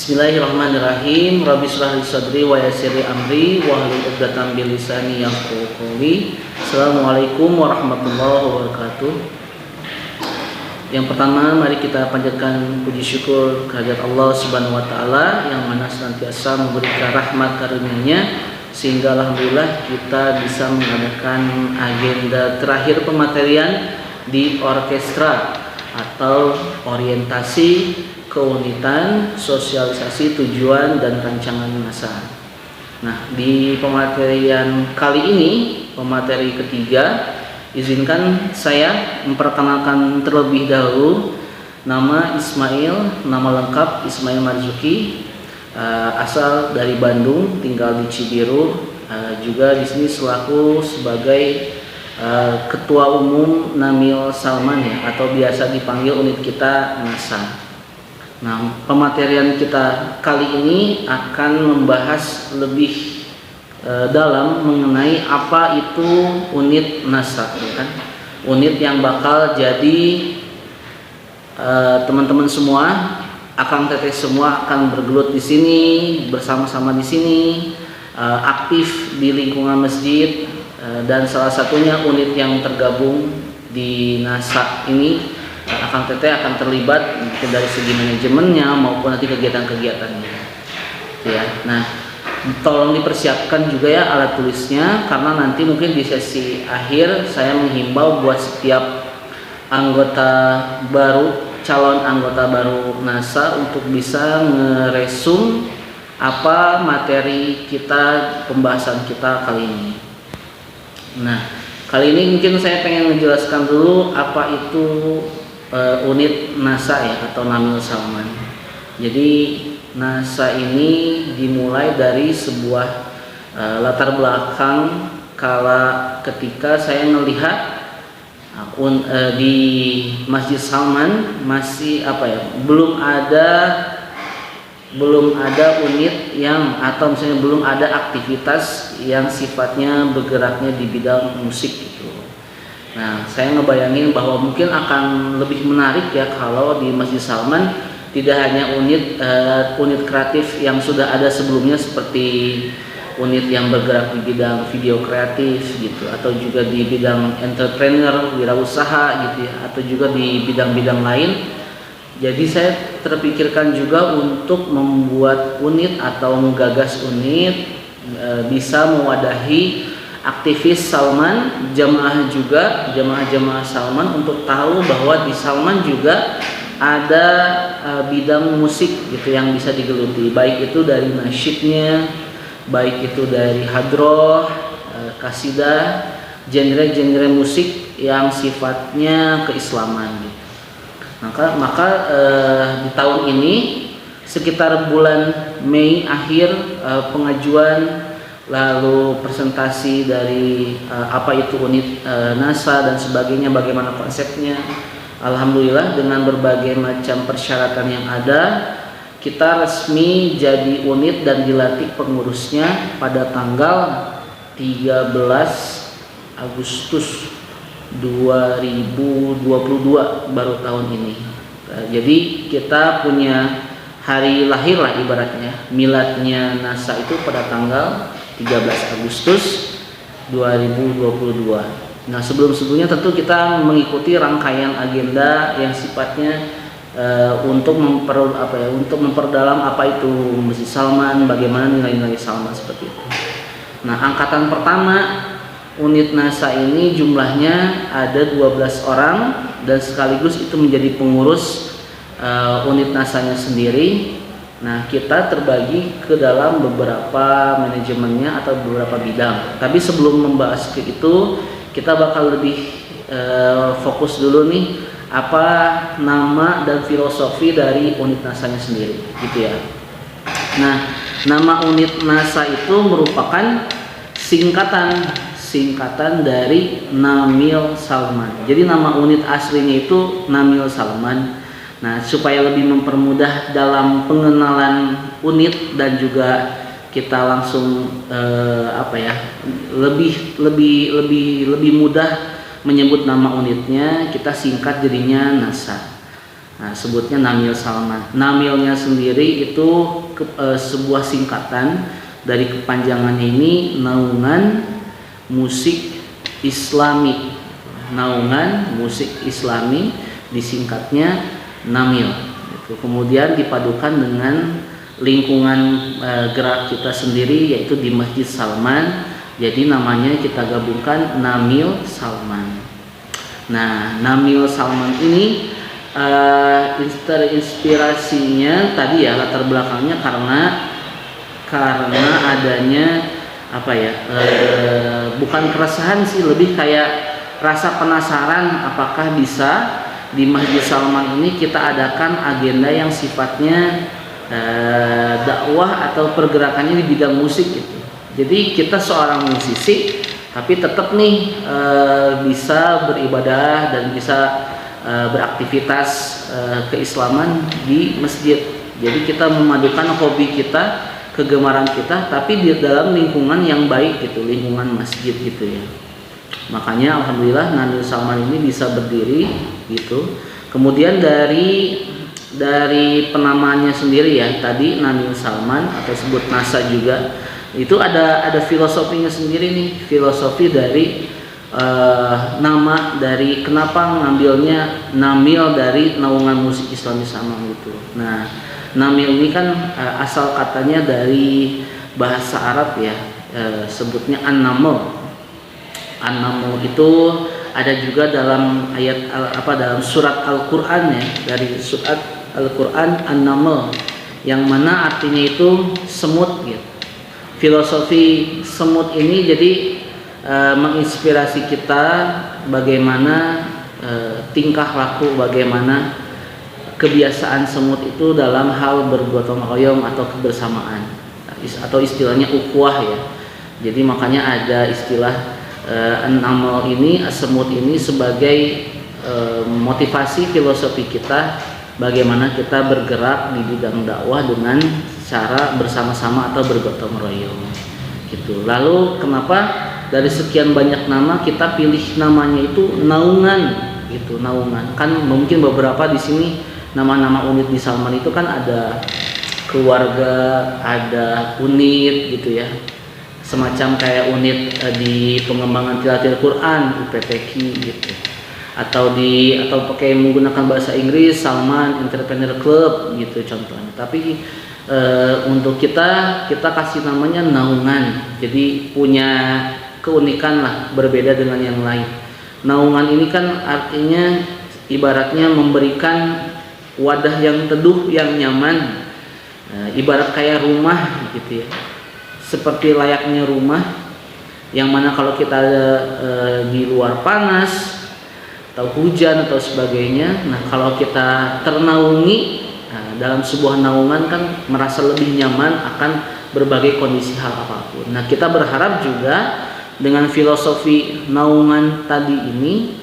Bismillahirrahmanirrahim. Rabbi shrah li sadri wa yassir li amri wahlul 'uqdatam min lisani yafqahu qawli. Assalamualaikum warahmatullahi wabarakatuh. Yang pertama, mari kita panjatkan puji syukur kehadirat Allah Subhanahu wa taala yang mana senantiasa memberikan rahmat karunia-Nya sehingga alhamdulillah kita bisa mengadakan agenda terakhir pematerian di orkestra atau orientasi keunitan, sosialisasi tujuan dan rancangan NASA. Nah, di pematerian kali ini, pemateri ketiga, izinkan saya memperkenalkan terlebih dahulu nama Ismail, nama lengkap Ismail Marzuki, asal dari Bandung, tinggal di Cibiru, juga di sini selaku sebagai Ketua Umum Namil Salman ya, atau biasa dipanggil unit kita NASA. Nah, pematerian kita kali ini akan membahas lebih dalam mengenai apa itu unit NASA, kan? Unit yang bakal jadi teman-teman semua, akang teteh semua akan bergelut di sini, bersama-sama di sini, aktif di lingkungan masjid, dan salah satunya unit yang tergabung di NASA ini. Akang teteh akan terlibat dari segi manajemennya maupun nanti kegiatan-kegiatannya ya. Nah, tolong dipersiapkan juga ya alat tulisnya, karena nanti mungkin di sesi akhir saya menghimbau buat setiap anggota baru, calon anggota baru NASA untuk bisa ngeresum apa materi kita, pembahasan kita kali ini. Nah, kali ini mungkin saya pengen menjelaskan dulu apa itu unit NASA ya, atau Namil Salman. Jadi NASA ini dimulai dari sebuah latar belakang kala ketika saya melihat di Masjid Salman masih belum ada unit yang, atau misalnya belum ada aktivitas yang sifatnya bergeraknya di bidang musik gitu. Nah, saya ngebayangin bahwa mungkin akan lebih menarik ya kalau di Masjid Salman tidak hanya unit kreatif yang sudah ada sebelumnya seperti unit yang bergerak di bidang video kreatif gitu, atau juga di bidang entrepreneur, wirausaha gitu ya, atau juga di bidang-bidang lain. Jadi saya terpikirkan juga untuk membuat unit atau menggagas unit bisa mewadahi aktivis Salman, jamaah Salman, untuk tahu bahwa di Salman juga ada bidang musik gitu yang bisa digeluti, baik itu dari nasyidnya, baik itu dari hadroh, kasidah, genre-genre musik yang sifatnya keislaman gitu. Maka di tahun ini sekitar bulan Mei akhir, pengajuan lalu presentasi dari apa itu unit NASA dan sebagainya, bagaimana konsepnya. Alhamdulillah dengan berbagai macam persyaratan yang ada, kita resmi jadi unit dan dilantik pengurusnya pada tanggal 13 Agustus 2022 baru tahun ini. Jadi kita punya hari lahir lah ibaratnya, miladnya NASA itu pada tanggal 13 Agustus 2022. Nah, sebelumnya tentu kita mengikuti rangkaian agenda yang sifatnya untuk memperdalam apa itu Masjid Salman, bagaimana nilai-nilai Salman seperti itu. Nah, angkatan pertama unit NASA ini jumlahnya ada 12 orang dan sekaligus itu menjadi pengurus unit NASA-nya sendiri. Nah, kita terbagi ke dalam beberapa manajemennya atau beberapa bidang. Tapi sebelum membahas ke itu, kita bakal lebih fokus dulu nih apa nama dan filosofi dari unit NASA-nya sendiri, gitu ya. Nah, nama unit NASA itu merupakan singkatan dari Namil Salman. Jadi nama unit aslinya itu Namil Salman. Nah, supaya lebih mempermudah dalam pengenalan unit dan juga kita langsung lebih mudah menyebut nama unitnya, kita singkat jadinya NASA. Nah, sebutnya Namil Salman. Namilnya sendiri itu sebuah singkatan dari kepanjangannya ini naungan musik Islami. Naungan musik Islami disingkatnya Namil. Kemudian dipadukan dengan lingkungan gerak kita sendiri yaitu di Masjid Salman. Jadi namanya kita gabungkan Namil Salman. Nah, Namil Salman ini inspirasinya tadi ya, latar belakangnya karena adanya apa ya, bukan keresahan sih, lebih kayak rasa penasaran apakah bisa di Masjid Salman ini kita adakan agenda yang sifatnya dakwah atau pergerakannya di bidang musik gitu. Jadi kita seorang musisi tapi tetap nih bisa beribadah dan bisa beraktivitas keislaman di masjid. Jadi kita memadukan hobi kita, kegemaran kita, tapi di dalam lingkungan yang baik gitu, lingkungan masjid gitu ya. Makanya alhamdulillah Namil Salman ini bisa berdiri gitu. Kemudian dari penamaannya sendiri ya, tadi Namil Salman atau sebut NASA juga, itu ada filosofinya sendiri nih, filosofi dari nama dari kenapa ngambilnya Namil dari naungan musik Islami Salman gitu. Nah, Namil ini kan asal katanya dari bahasa Arab ya, sebutnya An-Naml. An-Naml itu ada juga dalam ayat dalam surat Al-Qur'an ya, dari surat Al-Qur'an An-Naml, yang mana artinya itu semut gitu. Filosofi semut ini jadi menginspirasi kita bagaimana tingkah laku, bagaimana kebiasaan semut itu dalam hal bergotong royong atau kebersamaan, atau istilahnya ukhuwah ya. Jadi makanya ada istilah An-Naml ini, semut ini sebagai motivasi filosofi kita bagaimana kita bergerak di bidang dakwah dengan cara bersama-sama atau bergotong royong gitu. Lalu kenapa dari sekian banyak nama kita pilih namanya itu naungan gitu, naungan. Kan mungkin beberapa di sini nama-nama unit di Salman itu kan ada keluarga, ada unit gitu ya, semacam kayak unit di pengembangan tilawatil Quran UPTQ gitu, atau pakai menggunakan bahasa Inggris Salman Entrepreneur Club gitu contohnya. Tapi untuk kita kasih namanya naungan, jadi punya keunikan lah, berbeda dengan yang lain. Naungan ini kan artinya ibaratnya memberikan wadah yang teduh, yang nyaman, ibarat kayak rumah gitu ya, seperti layaknya rumah yang mana kalau kita di luar panas atau hujan atau sebagainya, nah kalau kita ternaungi dalam sebuah naungan kan merasa lebih nyaman akan berbagai kondisi hal apapun. Nah, kita berharap juga dengan filosofi naungan tadi ini,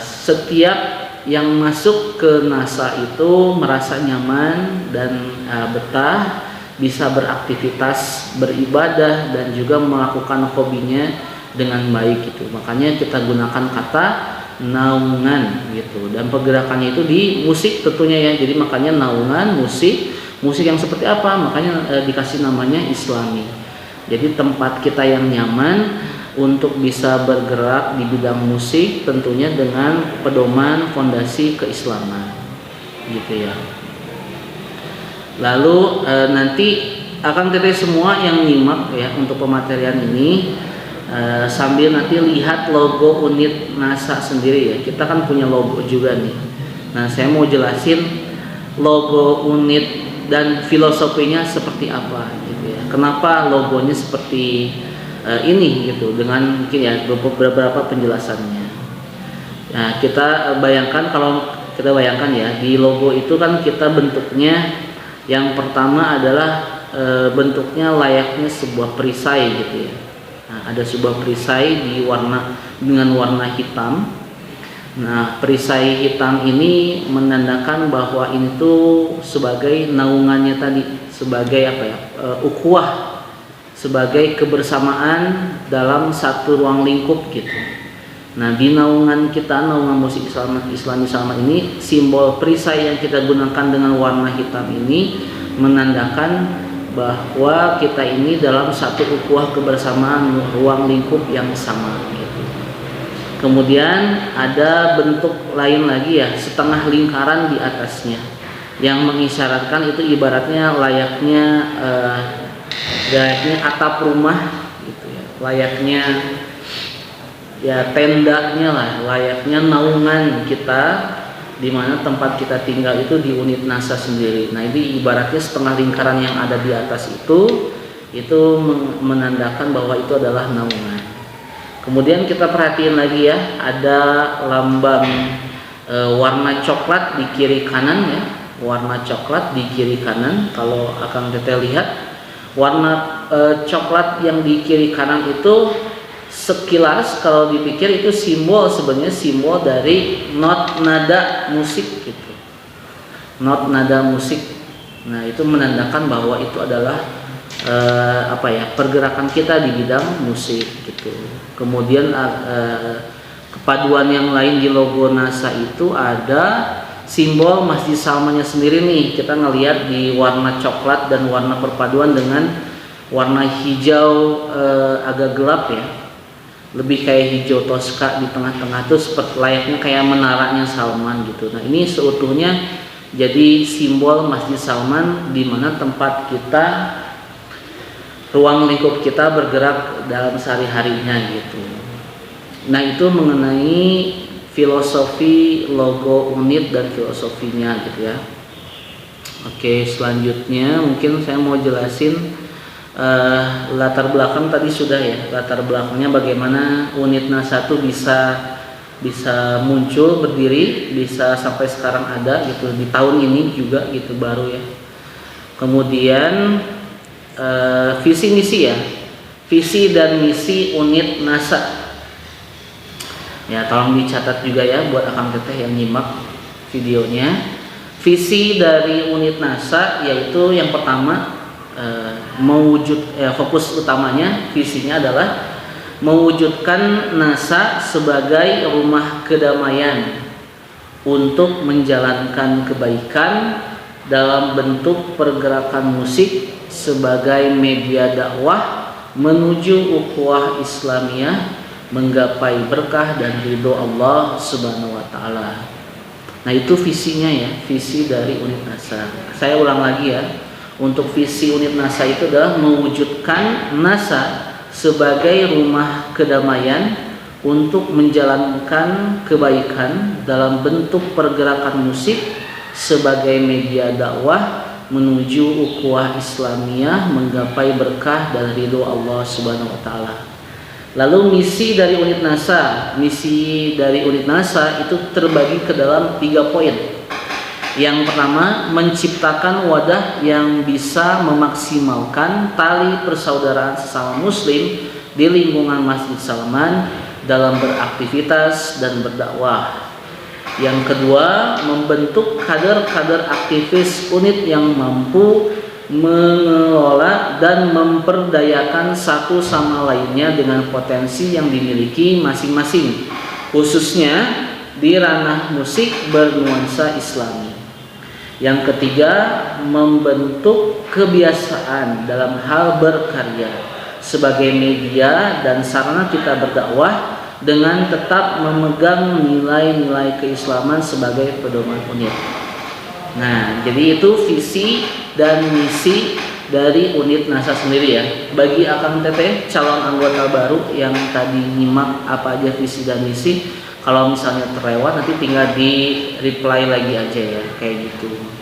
setiap yang masuk ke NASA itu merasa nyaman dan betah, bisa beraktivitas, beribadah, dan juga melakukan hobinya dengan baik gitu. Makanya kita gunakan kata naungan gitu, dan pergerakannya itu di musik tentunya ya. Jadi makanya naungan musik yang seperti apa, makanya dikasih namanya Islami. Jadi tempat kita yang nyaman untuk bisa bergerak di bidang musik tentunya dengan pedoman fondasi keislaman gitu ya. Lalu nanti akan teteh semua yang nyimak ya untuk pematerian ini, sambil nanti lihat logo unit NASA sendiri ya. Kita kan punya logo juga nih. Nah, saya mau jelasin logo unit dan filosofinya seperti apa gitu ya. Kenapa logonya seperti ini gitu, dengan mungkin ya beberapa penjelasannya. Nah, kita bayangkan, kalau kita bayangkan ya, di logo itu kan kita bentuknya yang pertama adalah bentuknya layaknya sebuah perisai gitu ya. Nah, ada sebuah perisai dengan warna hitam. Nah, perisai hitam ini menandakan bahwa ini tuh sebagai naungannya tadi, sebagai apa ya, ukhuwah, sebagai kebersamaan dalam satu ruang lingkup gitu. Nah, di naungan kita, naungan musik Islami Salman ini, simbol perisai yang kita gunakan dengan warna hitam ini menandakan bahwa kita ini dalam satu ukhuwah kebersamaan, ruang lingkup yang sama gitu. Kemudian ada bentuk lain lagi ya, setengah lingkaran di atasnya yang mengisyaratkan itu ibaratnya layaknya atap rumah gitu ya, layaknya ya tendanya lah, layaknya naungan kita di mana tempat kita tinggal itu di unit NASA sendiri. Nah, ini ibaratnya setengah lingkaran yang ada di atas itu menandakan bahwa itu adalah naungan. Kemudian kita perhatiin lagi ya, ada lambang warna coklat di kiri kanan ya, warna coklat di kiri kanan. Kalau akan kita lihat warna coklat yang di kiri kanan itu sekilas kalau dipikir itu sebenarnya simbol dari not nada musik gitu. Not nada musik. Nah, itu menandakan bahwa itu adalah pergerakan kita di bidang musik gitu. Kemudian kepaduan yang lain di logo NASA itu ada simbol Masjid Salmannya sendiri nih. Kita ngelihat di warna coklat dan warna perpaduan dengan warna hijau agak gelap ya. Lebih kayak hijau toska di tengah-tengah tuh seperti layaknya kayak menaranya Salman gitu. Nah, ini seutuhnya jadi simbol Masjid Salman di mana tempat kita, ruang lingkup kita bergerak dalam sehari-harinya gitu. Nah, itu mengenai filosofi logo unit dan filosofinya gitu ya. Oke, selanjutnya mungkin saya mau jelasin latar belakang tadi sudah ya, latar belakangnya bagaimana unit NASA itu bisa muncul berdiri, bisa sampai sekarang ada gitu di tahun ini juga gitu baru ya. Kemudian visi misi ya, visi dan misi unit NASA ya, tolong dicatat juga ya buat akang teteh yang nyimak videonya. Visi dari unit NASA yaitu yang pertama, fokus utamanya, visinya adalah mewujudkan NASA sebagai rumah kedamaian untuk menjalankan kebaikan dalam bentuk pergerakan musik sebagai media dakwah menuju ukhuwah Islamiyah, menggapai berkah dan ridho Allah Subhanahu wa taala. Nah, itu visinya ya, visi dari unit NASA. Saya ulang lagi ya. Untuk visi unit NASA itu adalah mewujudkan NASA sebagai rumah kedamaian untuk menjalankan kebaikan dalam bentuk pergerakan musik sebagai media dakwah menuju ukhuwah Islamiyah, menggapai berkah dan ridho Allah Subhanahu wa taala. Lalu misi dari unit NASA itu terbagi ke dalam 3 poin. Yang pertama, menciptakan wadah yang bisa memaksimalkan tali persaudaraan sesama muslim di lingkungan Masjid Salman dalam beraktivitas dan berdakwah. Yang kedua, membentuk kader-kader aktivis unit yang mampu mengelola dan memperdayakan satu sama lainnya dengan potensi yang dimiliki masing-masing, khususnya di ranah musik bernuansa Islami. Yang ketiga, membentuk kebiasaan dalam hal berkarya sebagai media dan sarana kita berdakwah dengan tetap memegang nilai-nilai keislaman sebagai pedoman unit. Nah, jadi itu visi dan misi dari unit NASA sendiri ya. Bagi akang teteh calon anggota baru yang tadi nyimak apa aja visi dan misi, kalau misalnya terlewat nanti tinggal di reply lagi aja ya, kayak gitu.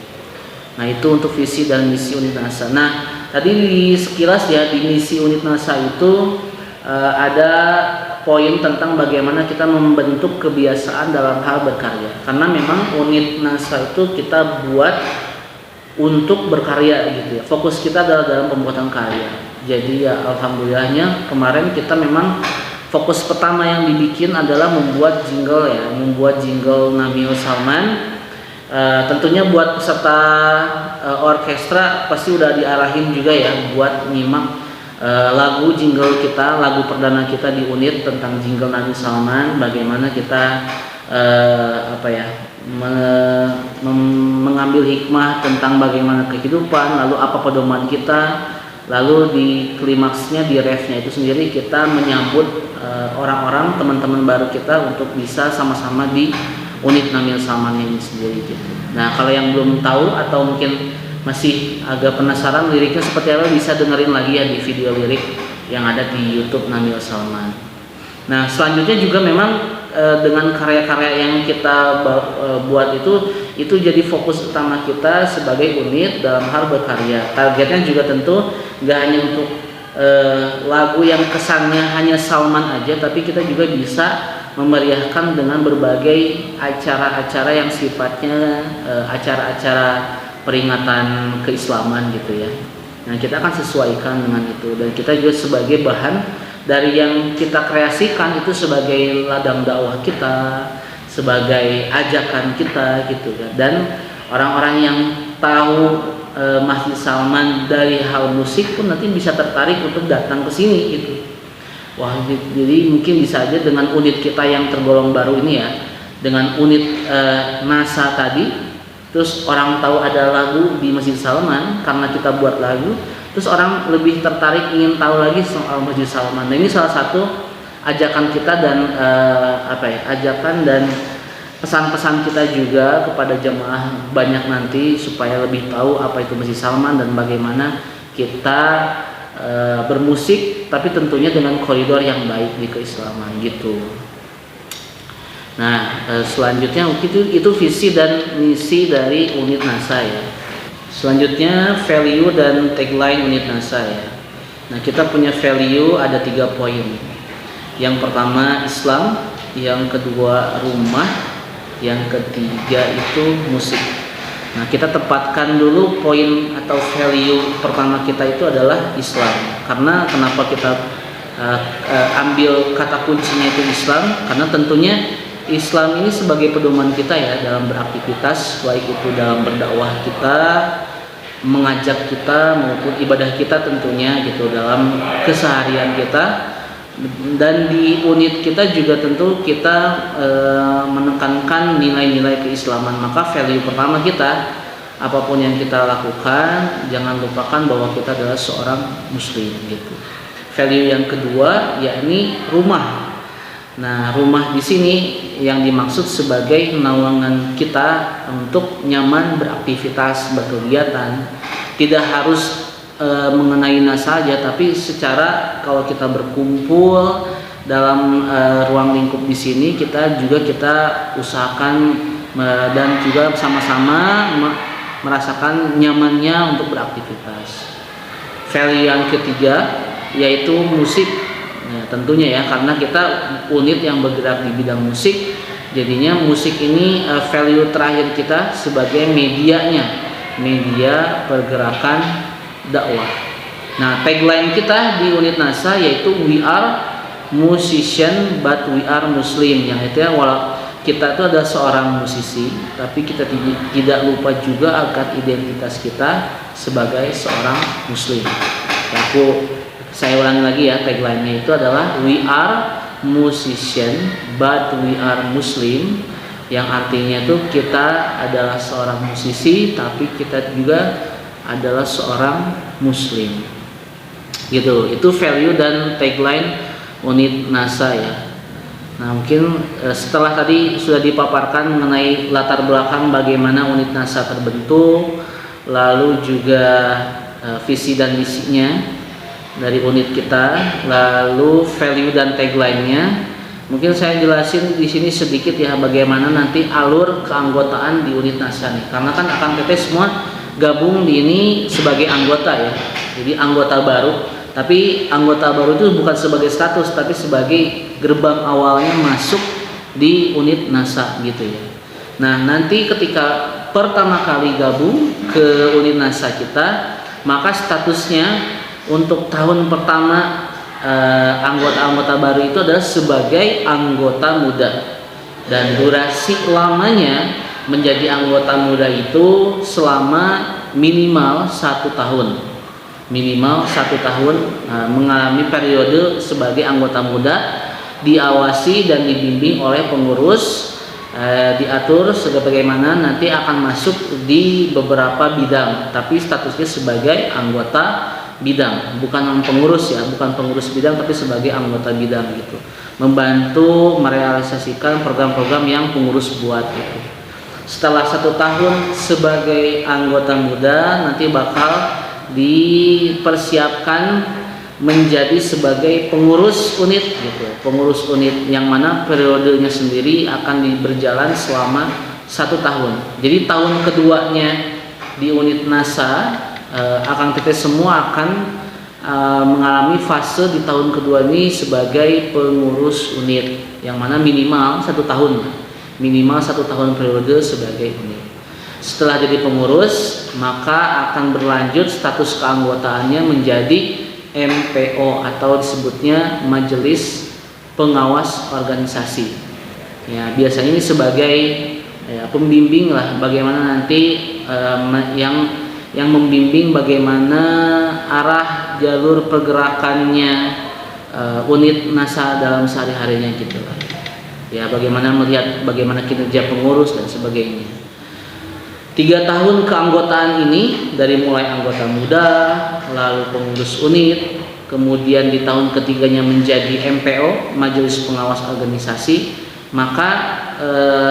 Nah, itu untuk visi dan misi unit NASA. Nah, tadi di sekilas ya, di misi unit NASA itu ada poin tentang bagaimana kita membentuk kebiasaan dalam hal berkarya. Karena memang unit NASA itu kita buat untuk berkarya gitu ya. Fokus kita adalah dalam pembuatan karya. Jadi ya alhamdulillahnya kemarin kita memang fokus pertama yang dibikin adalah membuat jingle Namiul Salman. Tentunya buat peserta orkestra pasti udah diarahin juga ya buat nyimak lagu jingle kita, lagu perdana kita di unit tentang jingle Nabi Salman, bagaimana kita mengambil hikmah tentang bagaimana kehidupan, lalu apa pedoman kita, lalu di klimaksnya, di refnya itu sendiri kita menyambut orang-orang, teman-teman baru kita untuk bisa sama-sama di unit Nabi Salman ini sendiri gitu. Nah, kalau yang belum tahu atau mungkin masih agak penasaran liriknya seperti apa, bisa dengerin lagi ya di video lirik yang ada di YouTube Nabi Salman. Nah, selanjutnya juga memang dengan karya-karya yang kita buat itu jadi fokus utama kita sebagai unit dalam hal berkarya. Targetnya juga tentu nggak hanya untuk lagu yang kesannya hanya Salman aja, tapi kita juga bisa memeriahkan dengan berbagai acara-acara yang sifatnya acara-acara peringatan keislaman gitu ya. Nah, kita akan sesuaikan dengan itu, dan kita juga sebagai bahan dari yang kita kreasikan itu sebagai ladang dakwah kita, sebagai ajakan kita gitu kan. Dan orang-orang yang tahu Masjid Salman dari hal musik pun nanti bisa tertarik untuk datang ke sini gitu. Wah, jadi mungkin bisa aja dengan unit kita yang tergolong baru ini ya, dengan unit NASA tadi, terus orang tahu ada lagu di Masjid Salman karena kita buat lagu, terus orang lebih tertarik ingin tahu lagi soal Masjid Salman. Nah, ini salah satu ajakan kita dan ajakan dan pesan-pesan kita juga kepada jemaah banyak nanti supaya lebih tahu apa itu Masjid Salman dan bagaimana kita bermusik, tapi tentunya dengan koridor yang baik di keislaman gitu. Nah, selanjutnya itu visi dan misi dari unit NASA ya. Selanjutnya value dan tagline unit NASA ya. Nah, kita punya value ada 3 poin. Yang pertama Islam, yang kedua rumah, yang ketiga itu musik. Nah, kita tepatkan dulu poin atau value pertama kita itu adalah Islam. Karena kenapa kita ambil kata kuncinya itu Islam? Karena tentunya Islam ini sebagai pedoman kita ya dalam beraktivitas, baik itu dalam berdakwah kita, mengajak kita maupun ibadah kita tentunya gitu, dalam keseharian kita. Dan di unit kita juga tentu kita menekankan nilai-nilai keislaman. Maka value pertama kita, apapun yang kita lakukan, jangan lupakan bahwa kita adalah seorang muslim gitu. Value yang kedua yakni rumah. Nah, rumah di sini yang dimaksud sebagai naungan kita untuk nyaman beraktivitas, berkegiatan. Tidak harus mengenai NASA saja, tapi secara kalau kita berkumpul dalam ruang lingkup di sini, kita usahakan dan juga sama-sama merasakan nyamannya untuk beraktivitas. Value yang ketiga yaitu musik. Nah, tentunya ya, karena kita unit yang bergerak di bidang musik, jadinya musik ini value terakhir kita sebagai media pergerakan dakwah. Nah, tagline kita di unit NASA yaitu we are musician but we are muslim, yang itu ya, walau kita itu adalah seorang musisi, tapi kita tidak lupa juga akan identitas kita sebagai seorang muslim. Saya ulangi lagi ya, tagline-nya itu adalah we are musician but we are muslim, yang artinya itu kita adalah seorang musisi tapi kita juga adalah seorang muslim gitu. Itu value dan tagline unit NASA ya. Nah, mungkin setelah tadi sudah dipaparkan mengenai latar belakang bagaimana unit NASA terbentuk, lalu juga visi dan misinya dari unit kita, lalu value dan tagline-nya. Mungkin saya jelasin di sini sedikit ya bagaimana nanti alur keanggotaan di unit NASA nih. Karena kan akan teteh semua gabung di ini sebagai anggota ya. Jadi anggota baru, tapi anggota baru itu bukan sebagai status tapi sebagai gerbang awalnya masuk di unit NASA gitu ya. Nah, nanti ketika pertama kali gabung ke unit NASA kita, maka statusnya untuk tahun pertama anggota-anggota baru itu adalah sebagai anggota muda, dan durasi lamanya menjadi anggota muda itu selama minimal 1 tahun. minimal 1 tahun mengalami periode sebagai anggota muda, diawasi dan dibimbing oleh pengurus, diatur sebagaimana nanti akan masuk di beberapa bidang, tapi statusnya sebagai anggota bidang, bukan pengurus ya, bukan pengurus bidang tapi sebagai anggota bidang gitu, membantu merealisasikan program-program yang pengurus buat gitu. Setelah 1 tahun sebagai anggota muda, nanti bakal dipersiapkan menjadi sebagai pengurus unit gitu, pengurus unit yang mana periodenya sendiri akan berjalan selama 1 tahun. Jadi tahun keduanya di unit NASA, Akang Teteh semua akan mengalami fase di tahun kedua ini sebagai pengurus unit, yang mana minimal 1 tahun, minimal 1 tahun periode sebagai unit. Setelah jadi pengurus, maka akan berlanjut status keanggotaannya menjadi MPO atau disebutnya Majelis Pengawas Organisasi. Ya, biasanya ini sebagai pembimbing lah, bagaimana nanti yang membimbing bagaimana arah jalur pergerakannya unit NASA dalam sehari-harinya gitu lah. Ya, bagaimana melihat bagaimana kinerja pengurus dan sebagainya. 3 tahun keanggotaan ini dari mulai anggota muda, lalu pengurus unit, kemudian di tahun ketiganya menjadi MPO, Majelis Pengawas Organisasi, maka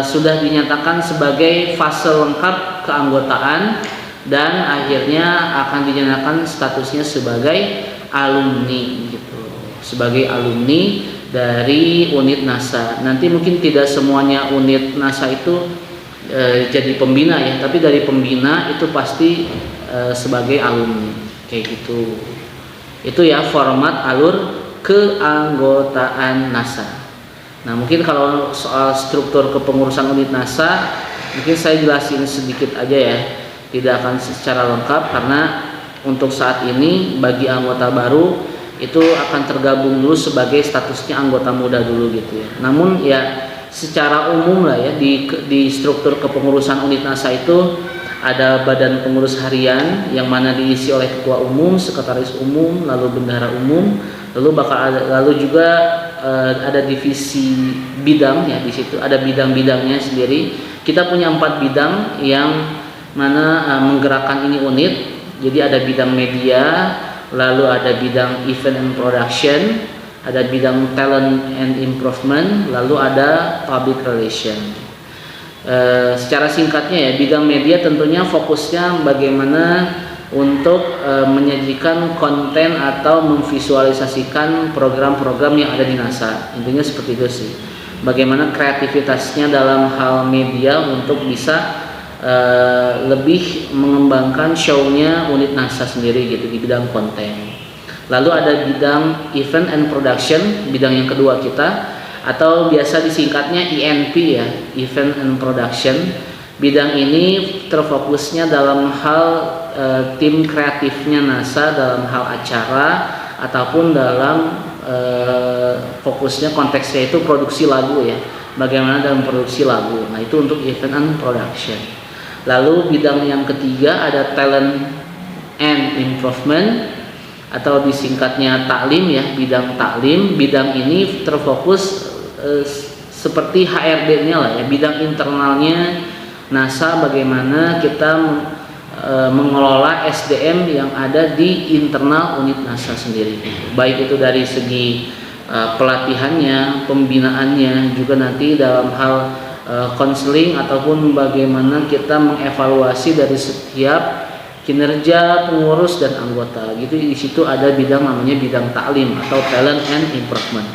sudah dinyatakan sebagai fase lengkap keanggotaan dan akhirnya akan dinyatakan statusnya sebagai alumni gitu, sebagai alumni dari unit NASA. Nanti mungkin tidak semuanya unit NASA itu jadi pembina ya, tapi dari pembina itu pasti sebagai alumni kayak gitu. Itu ya format alur keanggotaan NASA. Nah, mungkin kalau soal struktur kepengurusan unit NASA mungkin saya jelasin sedikit aja ya, tidak akan secara lengkap karena untuk saat ini bagi anggota baru itu akan tergabung dulu sebagai statusnya anggota muda dulu gitu ya. Namun ya secara umum lah ya, di struktur kepengurusan unit NASA itu ada badan pengurus harian yang mana diisi oleh ketua umum, sekretaris umum, lalu bendahara umum, lalu juga ada divisi bidang ya, di situ ada bidang-bidangnya sendiri. Kita punya 4 bidang yang mana menggerakkan ini unit. Jadi ada bidang media, lalu ada bidang event and production, ada bidang talent and improvement, lalu ada public relation. Secara singkatnya ya, bidang media tentunya fokusnya bagaimana untuk menyajikan konten atau memvisualisasikan program-program yang ada di NASA. Intinya seperti itu sih. Bagaimana kreativitasnya dalam hal media untuk bisa lebih mengembangkan show-nya unit NASA sendiri gitu di bidang konten. Lalu ada bidang event and production, bidang yang kedua kita, atau biasa disingkatnya ENP ya, event and production. Bidang ini terfokusnya dalam hal tim kreatifnya NASA dalam hal acara ataupun dalam fokusnya konteksnya itu produksi lagu ya, bagaimana dalam produksi lagu. Nah, itu untuk event and production. Lalu bidang yang ketiga ada talent and improvement atau disingkatnya taklim ya, bidang taklim. Bidang ini terfokus seperti HRD-nya lah ya, bidang internalnya NASA, bagaimana kita mengelola SDM yang ada di internal unit NASA sendiri, baik itu dari segi pelatihannya, pembinaannya, juga nanti dalam hal konseling ataupun bagaimana kita mengevaluasi dari setiap kinerja pengurus dan anggota gitu. Di situ ada bidang namanya bidang taklim atau talent and improvement.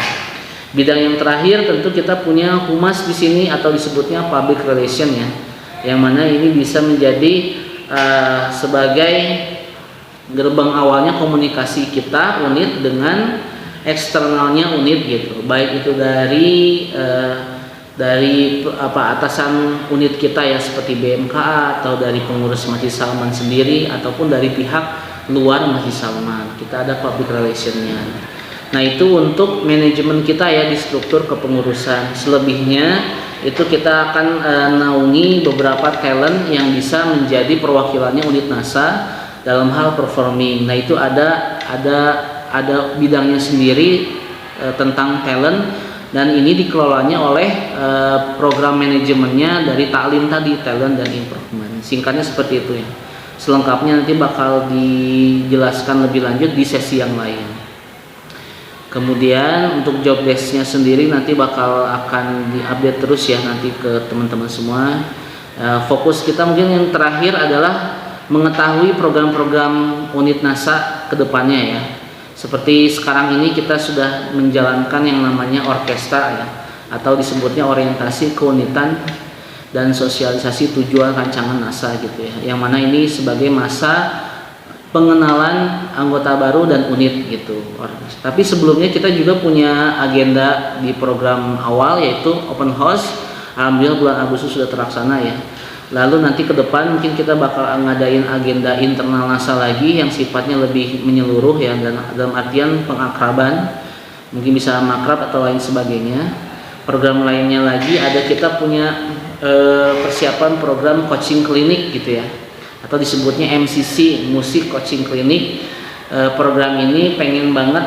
Bidang yang terakhir tentu kita punya humas di sini atau disebutnya public relation ya, yang mana ini bisa menjadi sebagai gerbang awalnya komunikasi kita unit dengan eksternalnya unit gitu, baik itu dari atasan unit kita ya seperti BMKA atau dari pengurus Masjid Salman sendiri ataupun dari pihak luar Masjid Salman. Kita ada public relationnya. Nah, itu untuk manajemen kita ya di struktur kepengurusan. Selebihnya itu kita akan naungi beberapa talent yang bisa menjadi perwakilannya unit NASA dalam hal performing. Nah, itu ada bidangnya sendiri tentang talent, dan ini dikelolanya oleh program manajemennya dari taklim tadi, talent dan improvement. Singkatnya seperti itu ya. Selengkapnya nanti bakal dijelaskan lebih lanjut di sesi yang lain. Kemudian untuk job desk-nya sendiri nanti akan diupdate terus ya nanti ke teman-teman semua. Fokus kita mungkin yang terakhir adalah mengetahui program-program unit NASA ke depannya ya. Seperti sekarang ini kita sudah menjalankan yang namanya orkestra ya, atau disebutnya orientasi keunitan dan sosialisasi tujuan rancangan NASA gitu ya. Yang mana ini sebagai masa pengenalan anggota baru dan unit gitu. Tapi sebelumnya kita juga punya agenda di program awal yaitu open house. Alhamdulillah bulan Agustus sudah terlaksana ya. Lalu nanti ke depan mungkin kita bakal ngadain agenda internal NASA lagi yang sifatnya lebih menyeluruh ya, dan dalam artian pengakraban, mungkin bisa makrab atau lain sebagainya. Program lainnya lagi ada, kita punya persiapan program coaching klinik gitu ya, atau disebutnya MCC, musik coaching klinik. Program ini pengen banget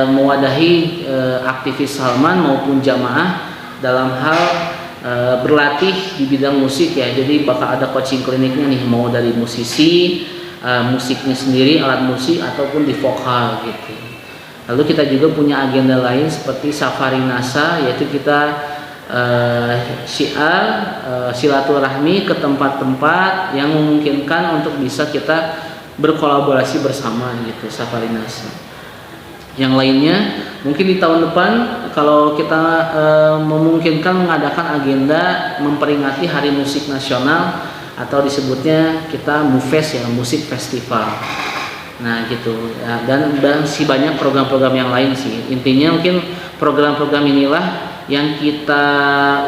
mewadahi aktivis Salman maupun jamaah dalam hal berlatih di bidang musik ya. Jadi bakal ada coaching kliniknya nih, mau dari musisi, musiknya sendiri, alat musik, ataupun di vokal gitu. Lalu kita juga punya agenda lain seperti safari NASA, yaitu kita silaturahmi ke tempat-tempat yang memungkinkan untuk bisa kita berkolaborasi bersama gitu, safari NASA. Yang lainnya mungkin di tahun depan kalau kita memungkinkan mengadakan agenda memperingati Hari Musik Nasional, atau disebutnya kita MUFES ya, musik festival. Nah gitu ya, dan masih banyak program-program yang lain sih. Intinya mungkin program-program inilah yang kita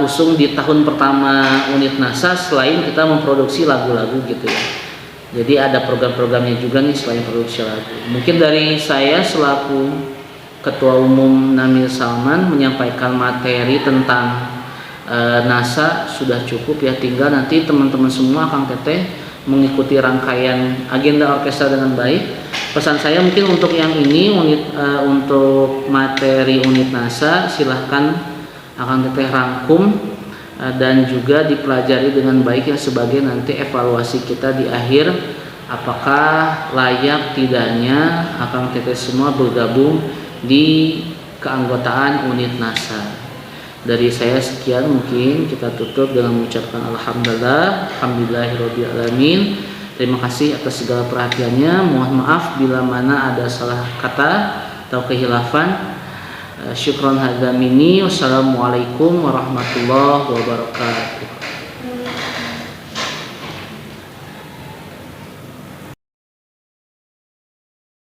usung di tahun pertama unit NASA, selain kita memproduksi lagu-lagu gitu ya. Jadi ada program-programnya juga nih selain produksi lagu. Mungkin dari saya selaku Ketua Umum Namil Salman menyampaikan materi tentang NASA sudah cukup ya. Tinggal nanti teman-teman semua Kang Teteh mengikuti rangkaian agenda orkestra dengan baik. Pesan saya mungkin untuk yang ini untuk materi unit NASA silahkan Kang Teteh rangkum dan juga dipelajari dengan baik ya, sebagai nanti evaluasi kita di akhir, apakah layak tidaknya Akang Teteh semua bergabung di keanggotaan unit NASA. Dari saya sekian, mungkin kita tutup dengan mengucapkan alhamdulillahirabbil alamin. Terima kasih atas segala perhatiannya. Mohon maaf bila mana ada salah kata atau kehilafan. Syukron hadza minni. Wassalamualaikum warahmatullahi wabarakatuh.